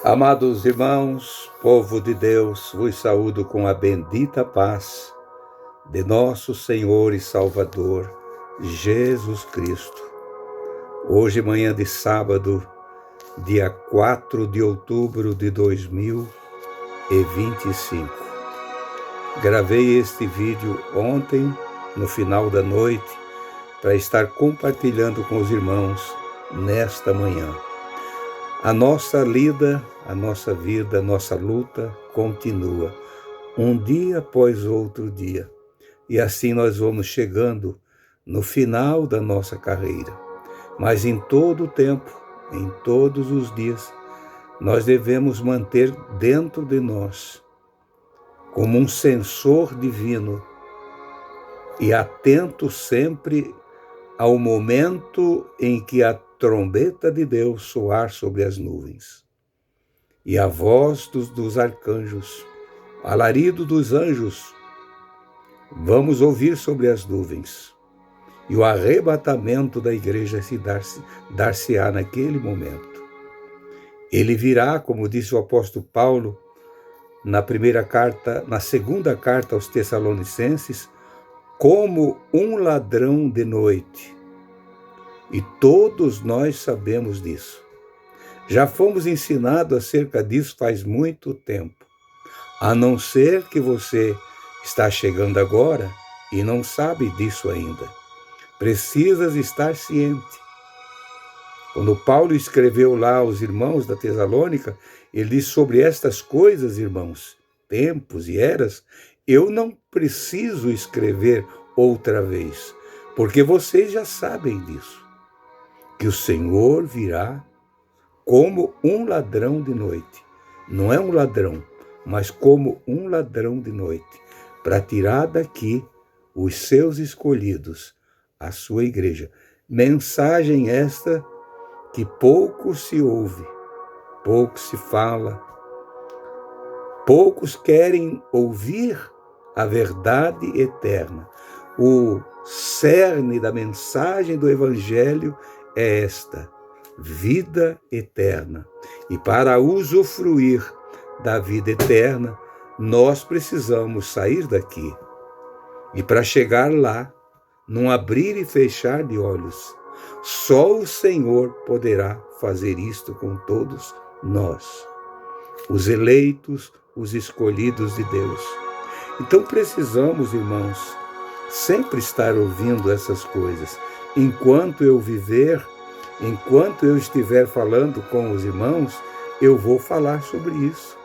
Amados irmãos, povo de Deus, vos saúdo com a bendita paz de nosso Senhor e Salvador, Jesus Cristo. Hoje, manhã de sábado, dia 4 de outubro de 2025. Gravei este vídeo ontem, no final da noite, para estar compartilhando com os irmãos nesta manhã. A nossa lida, a nossa vida, a nossa luta continua, um dia após outro dia. E assim nós vamos chegando no final da nossa carreira. Mas em todo o tempo, em todos os dias, nós devemos manter dentro de nós, como um sensor divino, e atento sempre ao momento em que a trombeta de Deus soar sobre as nuvens, e a voz dos arcanjos, o alarido dos anjos, vamos ouvir sobre as nuvens, e o arrebatamento da igreja dar-se-á naquele momento. Ele virá, como disse o apóstolo Paulo, na segunda carta aos Tessalonicenses, como um ladrão de noite. E todos nós sabemos disso. Já fomos ensinados acerca disso faz muito tempo. A não ser que você está chegando agora e não sabe disso ainda. Precisas estar ciente. Quando Paulo escreveu lá aos irmãos da Tessalônica, ele diz sobre estas coisas, irmãos, tempos e eras, eu não preciso escrever outra vez, porque vocês já sabem disso, que o Senhor virá como um ladrão de noite. Não é um ladrão, mas como um ladrão de noite, para tirar daqui os seus escolhidos, a sua igreja. Mensagem esta que pouco se ouve, pouco se fala, poucos querem ouvir a verdade eterna. O cerne da mensagem do Evangelho é esta: vida eterna. E para usufruir da vida eterna, nós precisamos sair daqui. E para chegar lá, num abrir e fechar de olhos, só o Senhor poderá fazer isto com todos nós, os eleitos, os escolhidos de Deus. Então precisamos, irmãos, sempre estar ouvindo essas coisas. Enquanto eu viver, enquanto eu estiver falando com os irmãos, eu vou falar sobre isso.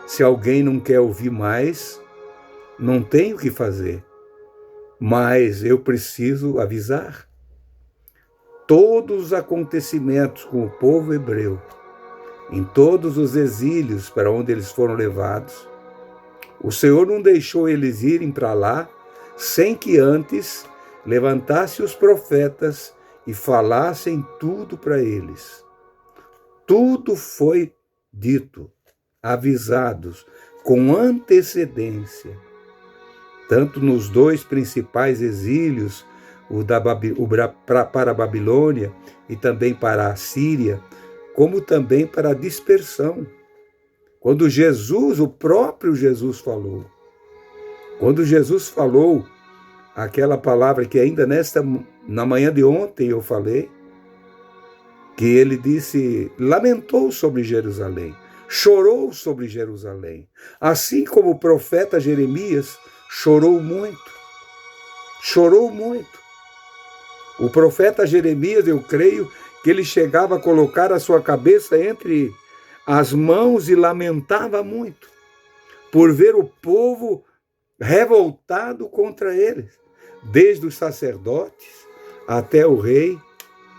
Se alguém não quer ouvir mais, não tem o que fazer. Mas eu preciso avisar. Todos os acontecimentos com o povo hebreu, em todos os exílios para onde eles foram levados, o Senhor não deixou eles irem para lá sem que antes levantasse os profetas e falassem tudo para eles. Tudo foi dito, avisados, com antecedência. Tanto nos dois principais exílios, para a Babilônia e também para a Síria, como também para a dispersão. Quando Jesus, o próprio Jesus falou, quando Jesus falou aquela palavra que ainda na manhã de ontem eu falei, que ele disse, lamentou sobre Jerusalém, chorou sobre Jerusalém, assim como o profeta Jeremias chorou muito. O profeta Jeremias, eu creio que ele chegava a colocar a sua cabeça entre as mãos e lamentava muito, por ver o povo revoltado contra eles, desde os sacerdotes até o rei,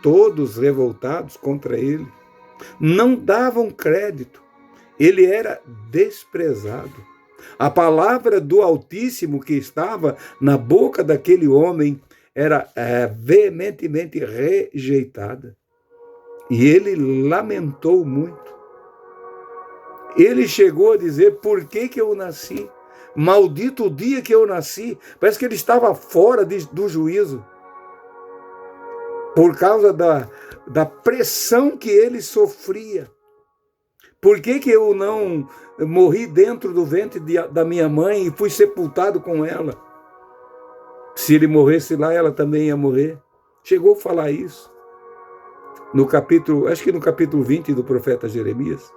todos revoltados contra ele. Não davam crédito, ele era desprezado. A palavra do Altíssimo que estava na boca daquele homem era veementemente rejeitada. E ele lamentou muito. Ele chegou a dizer, por que eu nasci? Maldito o dia que eu nasci. Parece que ele estava fora do juízo. por causa da pressão que ele sofria. Por que eu não morri dentro do ventre da minha mãe e fui sepultado com ela? Se ele morresse lá, ela também ia morrer. Chegou a falar isso. Acho que no capítulo 20 do profeta Jeremias.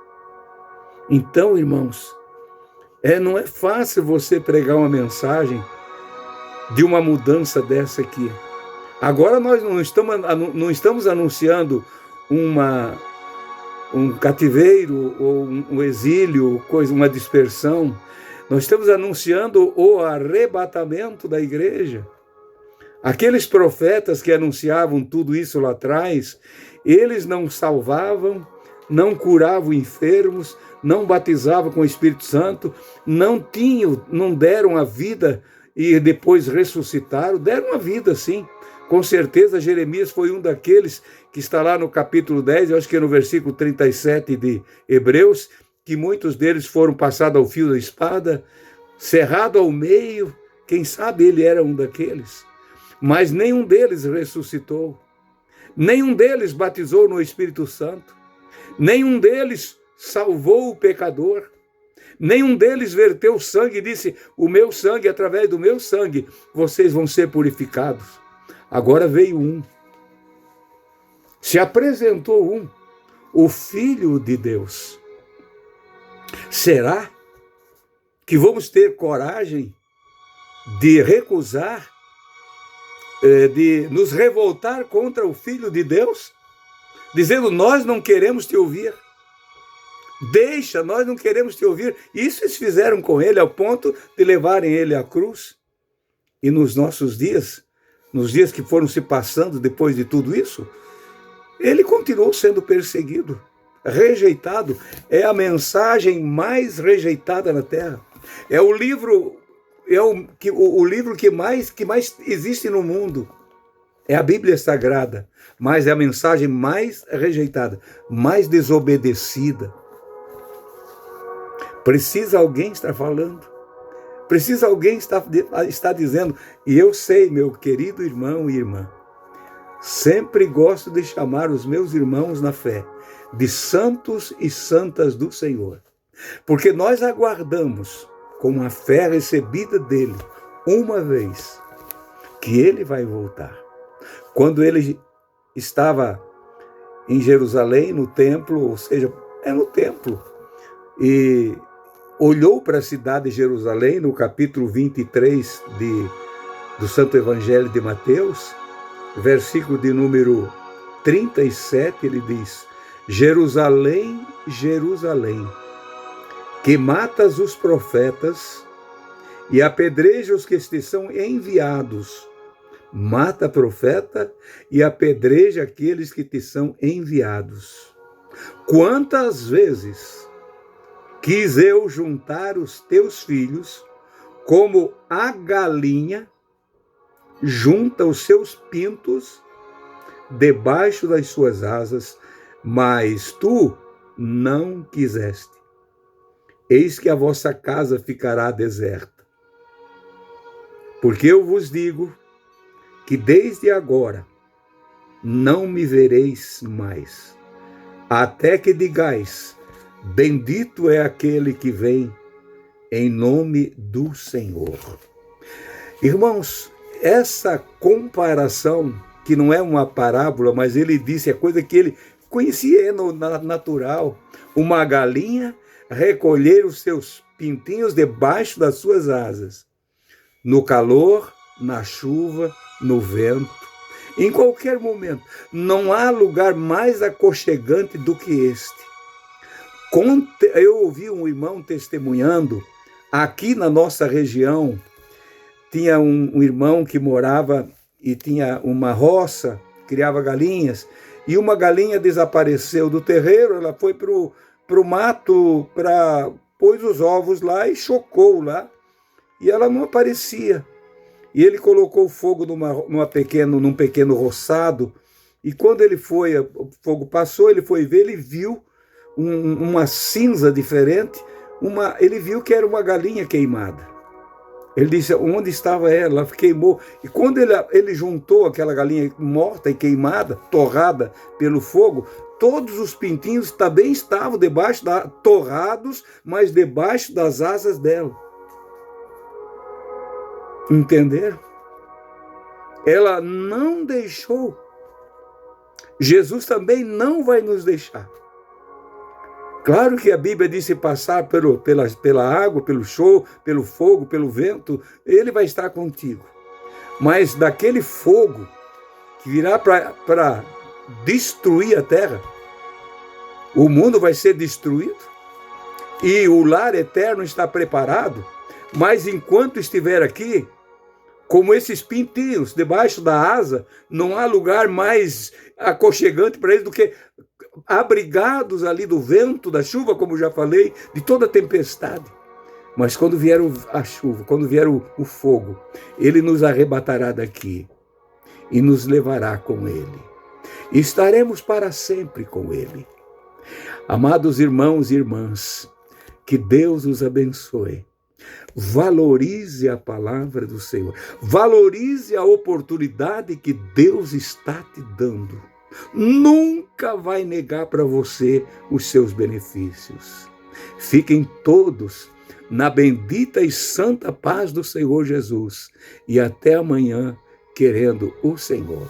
Então, irmãos, não é fácil você pregar uma mensagem de uma mudança dessa aqui. Agora nós não estamos anunciando um cativeiro ou um exílio, uma dispersão. Nós estamos anunciando o arrebatamento da igreja. Aqueles profetas que anunciavam tudo isso lá atrás, eles não salvavam, não curavam enfermos, não batizavam com o Espírito Santo, não deram a vida e depois ressuscitaram, deram a vida sim. Com certeza Jeremias foi um daqueles que está lá no capítulo 10, eu acho que é no versículo 37 de Hebreus, que muitos deles foram passados ao fio da espada, cerrado ao meio, quem sabe ele era um daqueles. Mas nenhum deles ressuscitou, nenhum deles batizou no Espírito Santo, nenhum deles salvou o pecador, nenhum deles verteu sangue e disse, o meu sangue, através do meu sangue, vocês vão ser purificados. Agora veio um, se apresentou um, o Filho de Deus. Será que vamos ter coragem de recusar, de nos revoltar contra o Filho de Deus, dizendo, nós não queremos te ouvir, nós não queremos te ouvir. Isso eles fizeram com ele ao ponto de levarem ele à cruz. E nos nossos dias, nos dias que foram se passando depois de tudo isso, ele continuou sendo perseguido, rejeitado. É a mensagem mais rejeitada na terra. É o livro que mais existe no mundo. É a Bíblia Sagrada, mas é a mensagem mais rejeitada, mais desobedecida. Precisa alguém estar falando. Precisa alguém estar dizendo. E eu sei, meu querido irmão e irmã, sempre gosto de chamar os meus irmãos na fé de santos e santas do Senhor. Porque nós aguardamos, com a fé recebida dele, uma vez, que ele vai voltar. Quando ele estava em Jerusalém, no templo, ou seja, no templo, e olhou para a cidade de Jerusalém, no capítulo 23 do Santo Evangelho de Mateus, versículo de número 37, ele diz, Jerusalém, Jerusalém, que matas os profetas e apedreja os que te são enviados. Mata profeta e apedreja aqueles que te são enviados. Quantas vezes quis eu juntar os teus filhos, como a galinha junta os seus pintos debaixo das suas asas, mas tu não quiseste. Eis que a vossa casa ficará deserta. Porque eu vos digo que desde agora não me vereis mais, até que digais, bendito é aquele que vem em nome do Senhor. Irmãos, essa comparação, que não é uma parábola, mas ele disse, é coisa que ele conhecia no natural, uma galinha recolher os seus pintinhos debaixo das suas asas, no calor, na chuva, no vento, em qualquer momento. Não há lugar mais aconchegante do que este. Eu ouvi um irmão testemunhando, aqui na nossa região, tinha um irmão que morava e tinha uma roça, criava galinhas, e uma galinha desapareceu do terreiro, ela foi para o mato, pôs os ovos lá e chocou lá, e ela não aparecia. E ele colocou fogo num pequeno roçado, e quando o fogo passou, ele foi ver, ele viu uma cinza diferente, ele viu que era uma galinha queimada. Ele disse, onde estava ela? Ela queimou. E quando ele juntou aquela galinha morta e queimada, torrada pelo fogo, todos os pintinhos também estavam torrados, mas debaixo das asas dela. Entenderam? Ela não deixou. Jesus também não vai nos deixar. Claro que a Bíblia diz se passar pela água, pelo fogo, pelo vento, ele vai estar contigo. Mas daquele fogo que virá para destruir a terra, o mundo vai ser destruído e o lar eterno está preparado, mas enquanto estiver aqui, como esses pintinhos debaixo da asa, não há lugar mais aconchegante para eles do que abrigados ali do vento, da chuva, como já falei, de toda tempestade. Mas quando vier a chuva, quando vier o fogo, ele nos arrebatará daqui e nos levará com ele. E estaremos para sempre com ele. Amados irmãos e irmãs, que Deus os abençoe. Valorize a palavra do Senhor. Valorize a oportunidade que Deus está te dando. Nunca vai negar para você os seus benefícios. Fiquem todos na bendita e santa paz do Senhor Jesus. E até amanhã, querendo o Senhor.